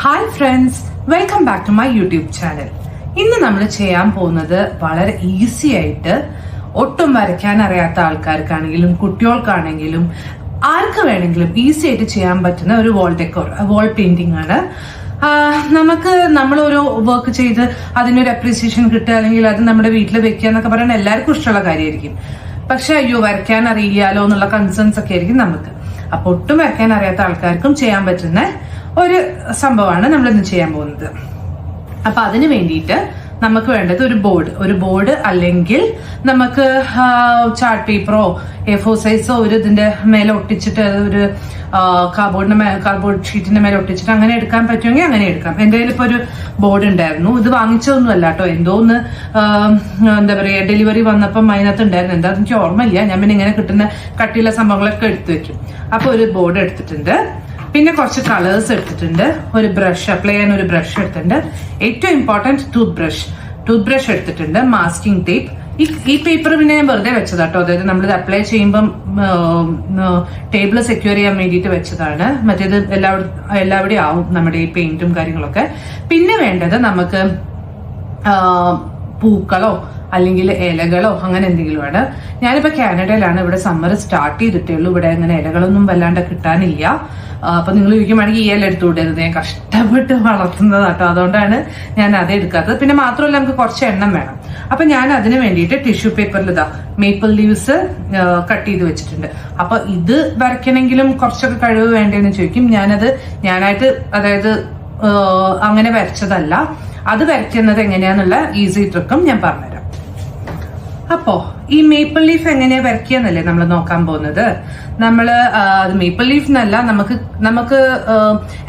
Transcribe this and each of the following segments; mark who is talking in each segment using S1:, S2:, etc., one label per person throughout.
S1: Hi friends, welcome back to my YouTube channel. ഇന്ന് നമ്മൾ ചെയ്യാൻ പോകുന്നത് വളരെ ഈസി ആയിട്ട് ഒട്ടും വരയ്ക്കാൻ അറിയാത്ത ആൾക്കാർക്കാണെങ്കിലും കുട്ടികൾക്കാണെങ്കിലും ആർക്ക് വേണമെങ്കിലും ഈസി ആയിട്ട് ചെയ്യാൻ പറ്റുന്ന ഒരു വാൾ പെയിന്റിംഗ് ആണ്. നമ്മളൊരു വർക്ക് ചെയ്ത് അതിനൊരു അപ്രീസിയേഷൻ കിട്ടുക അല്ലെങ്കിൽ അത് നമ്മുടെ വീട്ടിൽ വെക്കുക എന്നൊക്കെ പറയുന്നത് എല്ലാവർക്കും ഇഷ്ടമുള്ള കാര്യമായിരിക്കും. പക്ഷെ അയ്യോ വരയ്ക്കാൻ അറിയില്ലാലോ എന്നുള്ള കൺസേൺസ് ഒക്കെ ആയിരിക്കും നമുക്ക്. അപ്പൊ ഒട്ടും വരയ്ക്കാൻ അറിയാത്ത ആൾക്കാർക്കും ചെയ്യാൻ പറ്റുന്ന ഒരു സംഭവമാണ് നമ്മൾ ഇന്ന് ചെയ്യാൻ പോകുന്നത്. അപ്പൊ അതിന് വേണ്ടിയിട്ട് നമുക്ക് വേണ്ടത് ഒരു ബോർഡ് അല്ലെങ്കിൽ നമുക്ക് ചാർട്ട് പേപ്പറോ A4 സൈസോ ഒരു ഇതിന്റെ മേലെ ഒട്ടിച്ചിട്ട് ഒരു കാർഡ്ബോർഡ് ഷീറ്റിന്റെ മേലെ ഒട്ടിച്ചിട്ട് അങ്ങനെ എടുക്കാൻ പറ്റുമെങ്കിൽ അങ്ങനെ എടുക്കാം. എന്റെ കയ്യിൽ ഇപ്പൊ ഒരു ബോർഡ് ഉണ്ടായിരുന്നു. ഇത് വാങ്ങിച്ചതൊന്നും അല്ല കേട്ടോ, എന്തോ ഒന്ന് എന്താ പറയാ ഡെലിവറി വന്നപ്പം അതിനകത്ത് ഉണ്ടായിരുന്നു. എന്താ എനിക്ക് ഓർമ്മയില്ല. ഞാൻ പിന്നെ ഇങ്ങനെ കിട്ടുന്ന കട്ടിയുള്ള സംഭവങ്ങളൊക്കെ എടുത്തു വെക്കും. അപ്പൊ ഒരു ബോർഡ് എടുത്തിട്ടുണ്ട്, പിന്നെ കുറച്ച് കളേഴ്സ് എടുത്തിട്ടുണ്ട്, ഒരു ബ്രഷ് അപ്ലൈ ചെയ്യാൻ ഒരു ബ്രഷ് എടുത്തിട്ടുണ്ട്, ഏറ്റവും ഇമ്പോർട്ടന്റ് ടൂത്ത് ബ്രഷ് എടുത്തിട്ടുണ്ട്, മാസ്കിംഗ് ടേപ്പ്. ഈ പേപ്പർ പിന്നെ ഞാൻ വെറുതെ വെച്ചതാട്ടോ, അതായത് നമ്മളിത് അപ്ലൈ ചെയ്യുമ്പം ടേബിൾ സെക്യൂർ ചെയ്യാൻ വേണ്ടിയിട്ട് വെച്ചതാണ്. മറ്റേത് എല്ലാവിടെയും ആവും നമ്മുടെ ഈ പെയിന്റും കാര്യങ്ങളൊക്കെ. പിന്നെ വേണ്ടത് നമുക്ക് പൂക്കളോ അല്ലെങ്കിൽ ഇലകളോ അങ്ങനെ എന്തെങ്കിലും ആണ്. ഞാനിപ്പോ കാനഡയിലാണ്. ഇവിടെ സമ്മർ സ്റ്റാർട്ട് ചെയ്തിട്ടേ ഉള്ളൂ. ഇവിടെ അങ്ങനെ ഇലകളൊന്നും വല്ലാണ്ട് കിട്ടാനില്ല. അപ്പൊ നിങ്ങൾ ചോദിക്കുവാണെങ്കിൽ ഈ ഇല എടുത്തുവിടരുത്, ഞാൻ കഷ്ടപ്പെട്ട് വളർത്തുന്നതാട്ടോ, അതുകൊണ്ടാണ് ഞാൻ അത് എടുക്കാത്തത്. പിന്നെ മാത്രമല്ല നമുക്ക് കുറച്ച് എണ്ണം വേണം. അപ്പൊ ഞാൻ അതിന് വേണ്ടിയിട്ട് ടിഷ്യൂ പേപ്പറിൽ ഇതാ മേപ്പിൾ ലീവ്സ് കട്ട് ചെയ്ത് വെച്ചിട്ടുണ്ട്. അപ്പൊ ഇത് വരയ്ക്കണമെങ്കിലും കുറച്ചൊക്കെ കഴിവ് വേണ്ടേന്ന് ചോദിക്കും. ഞാനായിട്ട് അതായത് അങ്ങനെ വരച്ചതല്ല. അത് വരയ്ക്കുന്നത് എങ്ങനെയാന്നുള്ള ഈസി ട്രിക്കും ഞാൻ പറഞ്ഞുതരാം. അപ്പോ ഈ മേപ്പിൾ ലീഫ് എങ്ങനെയാ വരയ്ക്കുകയെന്നല്ലേ നമ്മൾ നോക്കാൻ പോകുന്നത്. നമ്മള് അത് മേപ്പിൾ ലീഫ് എന്നല്ല, നമുക്ക്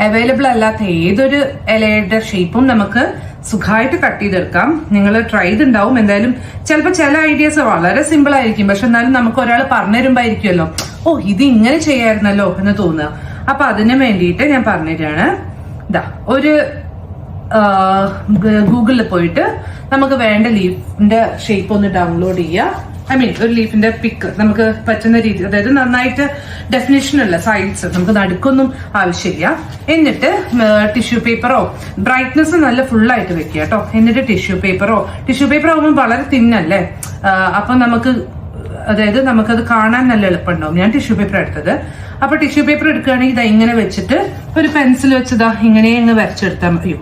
S1: അവൈലബിൾ അല്ലാത്ത ഏതൊരു ഇലയുടെ ഷേപ്പും നമുക്ക് സുഖമായിട്ട് കട്ട് ചെയ്തെടുക്കാം. നിങ്ങൾ ട്രൈ ചെയ്തിട്ടുണ്ടാവും എന്തായാലും. ചിലപ്പോൾ ചില ഐഡിയാസ് വളരെ സിമ്പിൾ ആയിരിക്കും, പക്ഷെ എന്നാലും നമുക്ക് ഒരാൾ പറഞ്ഞുതരുമ്പായിരിക്കുമല്ലോ, ഓ ഇത് ഇങ്ങനെ ചെയ്യായിരുന്നല്ലോ എന്ന് തോന്നുക. അപ്പൊ അതിന് വേണ്ടിയിട്ട് ഞാൻ പറഞ്ഞുതരാണ്. ഇതാ ഒരു ഗൂഗിളിൽ പോയിട്ട് നമുക്ക് വേണ്ട ലീഫിന്റെ ഷേപ്പ് ഒന്ന് ഡൗൺലോഡ് ചെയ്യുക. ഒരു ലീഫിന്റെ പിക്ക് നമുക്ക് പറ്റുന്ന രീതി, അതായത് നന്നായിട്ട് ഡെഫിനിഷനുള്ള സൈഡ്സ്, നമുക്ക് നടുക്കൊന്നും ആവശ്യമില്ല. എന്നിട്ട് ടിഷ്യൂ പേപ്പറോ, ബ്രൈറ്റ്നെസ് നല്ല ഫുള്ളായിട്ട് വെക്കുക കേട്ടോ. എന്നിട്ട് ടിഷ്യൂ പേപ്പർ ആകുമ്പോൾ വളരെ തിന്നല്ലേ, അപ്പൊ അതായത് നമുക്കത് കാണാൻ നല്ല എളുപ്പമുണ്ടാവും. ഞാൻ ടിഷ്യൂ പേപ്പർ എടുത്തത്. അപ്പൊ ടിഷ്യൂ പേപ്പർ എടുക്കുകയാണെങ്കിൽ ഇതാ ഇങ്ങനെ വെച്ചിട്ട് ഒരു പെൻസിൽ വെച്ചതാ ഇങ്ങനെ അങ്ങ് വരച്ചെടുത്താൽ മതിയോ.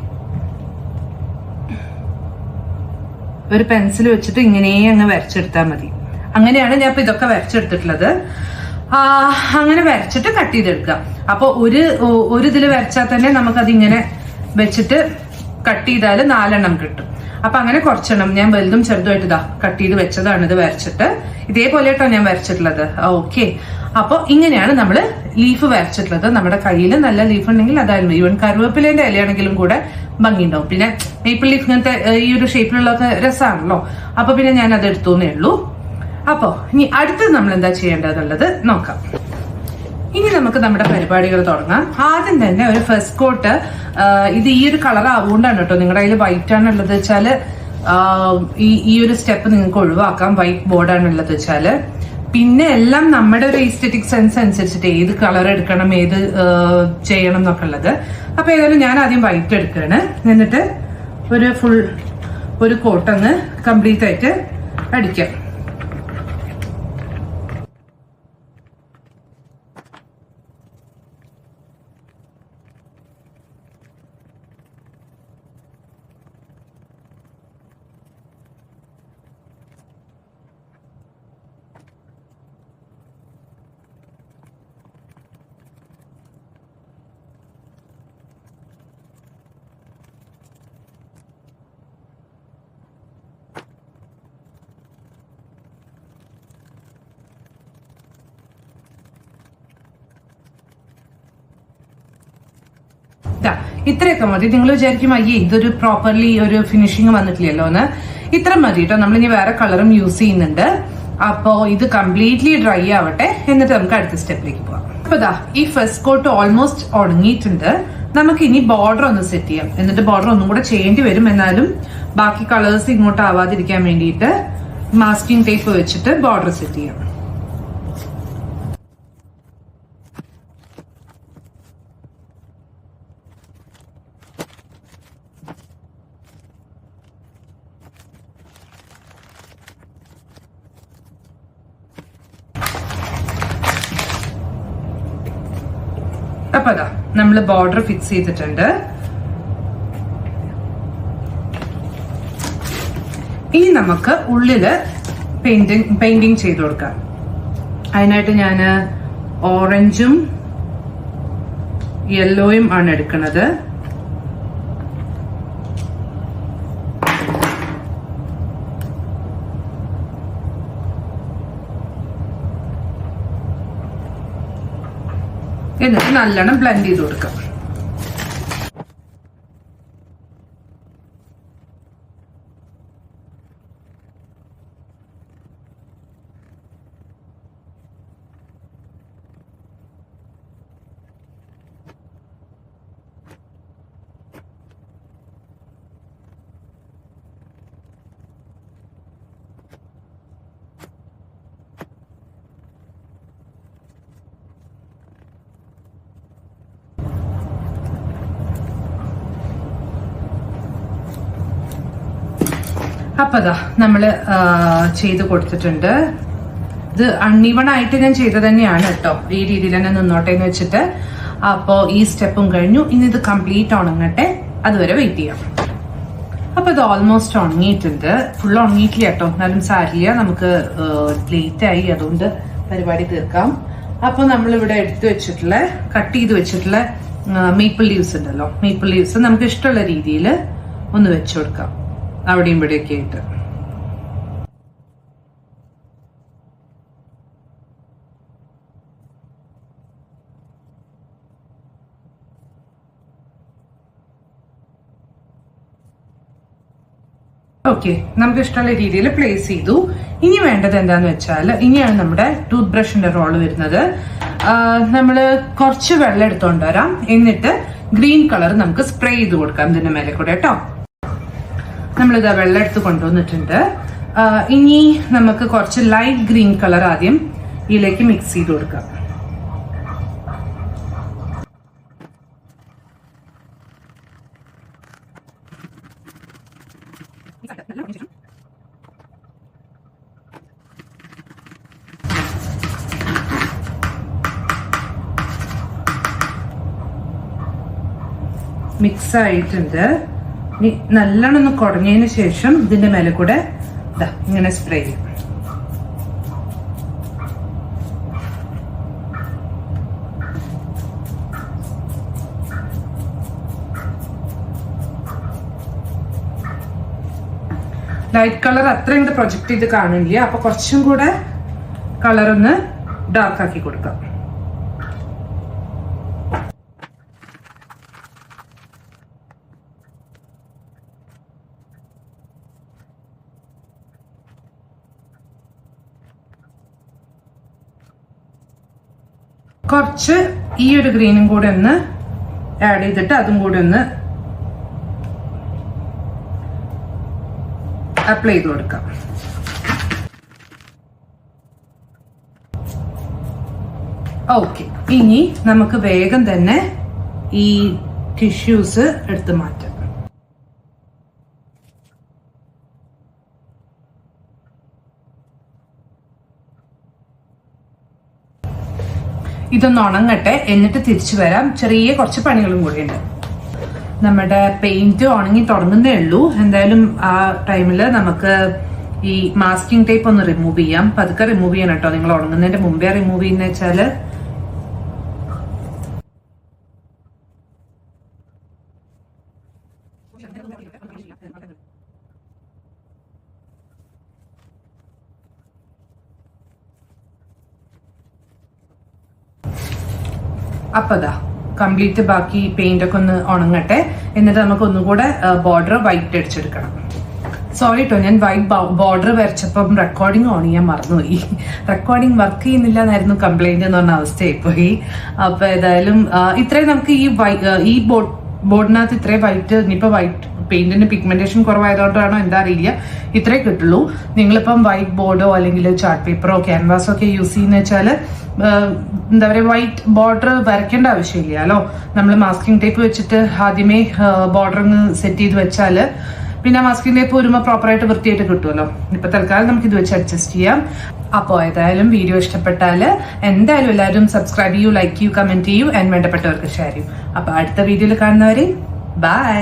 S1: ഒരു പെൻസിൽ വെച്ചിട്ട് ഇങ്ങനെ അങ്ങ് വരച്ചെടുത്താൽ മതി. അങ്ങനെയാണ് ഞാൻ ഇപ്പൊ ഇതൊക്കെ വരച്ചെടുത്തിട്ടുള്ളത്. അങ്ങനെ വരച്ചിട്ട് കട്ട് ചെയ്തെടുക്കുക. അപ്പൊ ഒരു ഇതില് വരച്ചാൽ തന്നെ നമുക്കത് ഇങ്ങനെ വെച്ചിട്ട് കട്ട് ചെയ്താൽ 4 എണ്ണം കിട്ടും. അപ്പൊ അങ്ങനെ കുറച്ചെണ്ണം ഞാൻ വലുതും ചെറുതുമായിട്ട് ഇതാ കട്ട് ചെയ്ത് വെച്ചതാണ്. ഇത് വരച്ചിട്ട് ഇതേപോലെ കേട്ടോ ഞാൻ വരച്ചിട്ടുള്ളത്. ഓക്കെ, അപ്പൊ ഇങ്ങനെയാണ് നമ്മള് ലീഫ് വരച്ചിട്ടുള്ളത്. നമ്മുടെ കയ്യിൽ നല്ല ലീഫ് ഉണ്ടെങ്കിൽ അതായിരുന്നു. ഈവൻ കരുവേപ്പിലേന്റെ ഇലയാണെങ്കിലും കൂടെ ഭംഗിയുണ്ടാവും. പിന്നെ മേപ്പിൾ ലീഫ് ഇങ്ങനത്തെ ഈ ഒരു ഷേപ്പിലുള്ളതൊക്കെ രസമാണല്ലോ. അപ്പൊ പിന്നെ ഞാൻ അത് എടുത്തോന്നേ ഉള്ളൂ. അപ്പൊ ഇനി അടുത്തത് നമ്മൾ എന്താ ചെയ്യേണ്ടതുള്ളത് നോക്കാം. ഇനി നമുക്ക് നമ്മുടെ പരിപാടികൾ തുടങ്ങാം. ആദ്യം തന്നെ ഒരു ഫസ്റ്റ് കോട്ട്, ഇത് ഈ ഒരു കളർ ആവുകൊണ്ടാണ് കേട്ടോ. നിങ്ങളുടെ കയ്യിൽ വൈറ്റ് ആണുള്ളത് വെച്ചാല് ഈ ഒരു സ്റ്റെപ്പ് നിങ്ങൾക്ക് ഒഴിവാക്കാം. വൈറ്റ് ബോർഡാണ് ഉള്ളത് വെച്ചാല്. പിന്നെ എല്ലാം നമ്മുടെ ഒരു എസ്തെറ്റിക് സെൻസ് അനുസരിച്ചിട്ട് ഏത് കളർ എടുക്കണം, ഏത് ചെയ്യണം എന്നൊക്കെ ഉള്ളത്. അപ്പൊ ഏതായാലും ഞാൻ ആദ്യം വൈറ്റ് എടുക്കുകയാണ്. എന്നിട്ട് ഒരു കോട്ടങ്ങ് കംപ്ലീറ്റ് ആയിട്ട് അടിക്കാം. ഇത്രയൊക്കെ മതി. നിങ്ങൾ വിചാരിക്കും അയ്യേ ഇതൊരു പ്രോപ്പർലി ഒരു ഫിനിഷിങ് വന്നിട്ടില്ലല്ലോ എന്ന്. ഇത്ര മതി കേട്ടോ. നമ്മളിനി വേറെ കളറും യൂസ് ചെയ്യുന്നുണ്ട്. അപ്പോ ഇത് കംപ്ലീറ്റ്ലി ഡ്രൈ ആവട്ടെ, എന്നിട്ട് നമുക്ക് അടുത്ത സ്റ്റെപ്പിലേക്ക് പോവാം. അപ്പൊ ഈ ഫസ്റ്റ് കോട്ട് ഓൾമോസ്റ്റ് ഉണങ്ങിയിട്ടുണ്ട്. നമുക്ക് ഇനി ബോർഡർ ഒന്ന് സെറ്റ് ചെയ്യാം. എന്നിട്ട് ബോർഡർ ഒന്നും കൂടെ ചെയ്യേണ്ടി വരും. എന്നാലും ബാക്കി കളേഴ്സ് ഇങ്ങോട്ട് ആവാതിരിക്കാൻ വേണ്ടിയിട്ട് മാസ്കിംഗ് ടേപ്പ് വെച്ചിട്ട് ബോർഡർ സെറ്റ് ചെയ്യാം. അപ്പൊ അതാ നമ്മൾ ബോർഡർ ഫിക്സ് ചെയ്തിട്ടുണ്ട്. ഇനി നമുക്ക് ഉള്ളില് പെയിന്റിങ് ചെയ്ത് കൊടുക്കാം. അതിനായിട്ട് ഞാൻ ഓറഞ്ചും യെല്ലോയും ആണ് എടുക്കുന്നത്. എന്നിട്ട് നല്ലോണം ബ്ലെൻഡ് ചെയ്ത് കൊടുക്കാം. അപ്പൊ അതാ നമ്മള് ചെയ്ത് കൊടുത്തിട്ടുണ്ട്. ഇത് അൺഈവൺ ആയിട്ട് ഞാൻ ചെയ്തത് തന്നെയാണ് കേട്ടോ, ഈ രീതിയിൽ തന്നെ നിന്നോട്ടെ എന്ന് വെച്ചിട്ട്. അപ്പോ ഈ സ്റ്റെപ്പും കഴിഞ്ഞു. ഇനി ഇത് കംപ്ലീറ്റ് ഉണങ്ങട്ടെ, അതുവരെ വെയിറ്റ് ചെയ്യാം. അപ്പൊ ഇത് ഓൾമോസ്റ്റ് ഉണങ്ങിയിട്ടുണ്ട്. ഫുൾ ഉണങ്ങിയിട്ടില്ല കേട്ടോ, എന്നാലും സാരില്ല, നമുക്ക് ലേറ്റ് ആയി, അതുകൊണ്ട് പരിപാടി തീർക്കാം. അപ്പൊ നമ്മളിവിടെ എടുത്തു വെച്ചിട്ടുള്ള കട്ട് ചെയ്ത് വെച്ചിട്ടുള്ള മേപ്പിൾ ലീവ്സ് ഉണ്ടല്ലോ, മേപ്പിൾ ലീവ്സ് നമുക്ക് ഇഷ്ടമുള്ള രീതിയിൽ ഒന്ന് വെച്ചു കൊടുക്കാം, അവിടെയും ഇവിടെയൊക്കെ ആയിട്ട്. ഓക്കെ, നമുക്ക് ഇഷ്ടമുള്ള രീതിയിൽ പ്ലേസ് ചെയ്തു. ഇനി വേണ്ടത് എന്താന്ന് വെച്ചാൽ, ഇനിയാണ് നമ്മുടെ ടൂത്ത് ബ്രഷിന്റെ റോള് വരുന്നത്. നമ്മള് കുറച്ച് വെള്ളം എടുത്തോണ്ട് വരാം, എന്നിട്ട് ഗ്രീൻ കളർ നമുക്ക് സ്പ്രേ ചെയ്ത് കൊടുക്കാം ഇതിന്റെ മേലെ കൂടെ കേട്ടോ. നമ്മളിതാ വെള്ളം എടുത്ത് കൊണ്ടുവന്നിട്ടുണ്ട്. ഇനി നമുക്ക് കുറച്ച് ലൈറ്റ് ഗ്രീൻ കളർ ആദ്യം ഇതിലേക്ക് മിക്സ് ചെയ്ത് കൊടുക്കാം. മിക്സ് ആയിട്ടുണ്ട്. ഇനി നല്ലോണം ഒന്ന് കുടഞ്ഞതിന് ശേഷം ഇതിന്റെ മേലെ കൂടെ ഇങ്ങനെ സ്പ്രേ ചെയ്യും. ലൈറ്റ് കളർ അത്രയും പ്രൊജക്ട് ചെയ്ത് കാണില്ല, അപ്പൊ കുറച്ചും കൂടെ കളർ ഒന്ന് ഡാർക്ക് ആക്കി കൊടുക്കാം. കുറച്ച് ഈ ഒരു ഗ്രീനും കൂടെ ഒന്ന് ആഡ് ചെയ്തിട്ട് അതും കൂടെ ഒന്ന് അപ്ലൈ ചെയ്ത് കൊടുക്കാം. ഓക്കെ, ഇനി നമുക്ക് വേഗം തന്നെ ഈ ടിഷ്യൂസ് എടുത്ത് മാറ്റാം. ഇതൊന്ന് ഉണങ്ങട്ടെ, എന്നിട്ട് തിരിച്ചു വരാം. ചെറിയ കുറച്ച് പണികളും കൂടിയുണ്ട്. നമ്മുടെ പെയിന്റ് ഉണങ്ങി തുടങ്ങുന്നേ ഉള്ളൂ. എന്തായാലും ആ ടൈമിൽ നമുക്ക് ഈ മാസ്കിംഗ് ടേപ്പ് ഒന്ന് റിമൂവ് ചെയ്യാം. പതുക്കെ റിമൂവ് ചെയ്യണം കേട്ടോ, നിങ്ങൾ ഉണങ്ങുന്നതിന്റെ മുമ്പേ റിമൂവ് ചെയ്യുന്ന വെച്ചാല് അപ്പതാ കംപ്ലീറ്റ് ബാക്കി പെയിന്റ് ഒക്കെ ഒന്ന് ഉണങ്ങട്ടെ, എന്നിട്ട് നമുക്ക് ഒന്നുകൂടെ ബോർഡർ വൈറ്റ് അടിച്ചെടുക്കണം. സോറി കേട്ടോ, ഞാൻ വൈറ്റ് ബോർഡർ വരച്ചപ്പം റെക്കോർഡിംഗ് ഓൺ ചെയ്യാൻ മറന്നുപോയി. റെക്കോർഡിംഗ് വർക്ക് ചെയ്യുന്നില്ല എന്നായിരുന്നു കംപ്ലൈന്റ് എന്ന് പറഞ്ഞ അവസ്ഥയായിപ്പോയി. അപ്പൊ ഏതായാലും ഇത്രയും നമുക്ക് ഈ ബോർഡിനകത്ത് ഇത്രയും വൈറ്റ്, ഇനിയിപ്പോ വൈറ്റ് പെയിന്റിന്റെ പിഗ്മെന്റേഷൻ കുറവായതുകൊണ്ടാണോ എന്താ അറിയില്ല, ഇത്രേ കിട്ടുള്ളൂ. നിങ്ങളിപ്പം വൈറ്റ് ബോർഡോ അല്ലെങ്കിൽ ചാർട്ട് പേപ്പറോ ക്യാൻവാസോ ഒക്കെ യൂസ് ചെയ്യുന്ന വെച്ചാൽ എന്താ പറയുക, വൈറ്റ് ബോർഡർ വരയ്ക്കേണ്ട ആവശ്യമില്ലല്ലോ. നമ്മൾ മാസ്കിംഗ് ടേപ്പ് വെച്ചിട്ട് ആദ്യമേ ബോർഡർ ഒന്ന് സെറ്റ് ചെയ്ത് വെച്ചാൽ പിന്നെ മാസ്കിന്റെ ടേപ്പ് വരുമ്പോൾ പ്രോപ്പറായിട്ട് വൃത്തിയായിട്ട് കിട്ടുമല്ലോ. ഇപ്പൊ തൽക്കാലം നമുക്ക് ഇത് വെച്ച് അഡ്ജസ്റ്റ് ചെയ്യാം. അപ്പോൾ ഏതായാലും വീഡിയോ ഇഷ്ടപ്പെട്ടാൽ എന്തായാലും എല്ലാവരും സബ്സ്ക്രൈബ് ചെയ്യൂ, ലൈക്ക് ചെയ്യൂ, കമന്റ് ചെയ്യൂ, വേണ്ടപ്പെട്ടവർക്ക് ഷെയർ ചെയ്യൂ. അപ്പൊ അടുത്ത വീഡിയോയിൽ കാണുന്നവരെ ബൈ.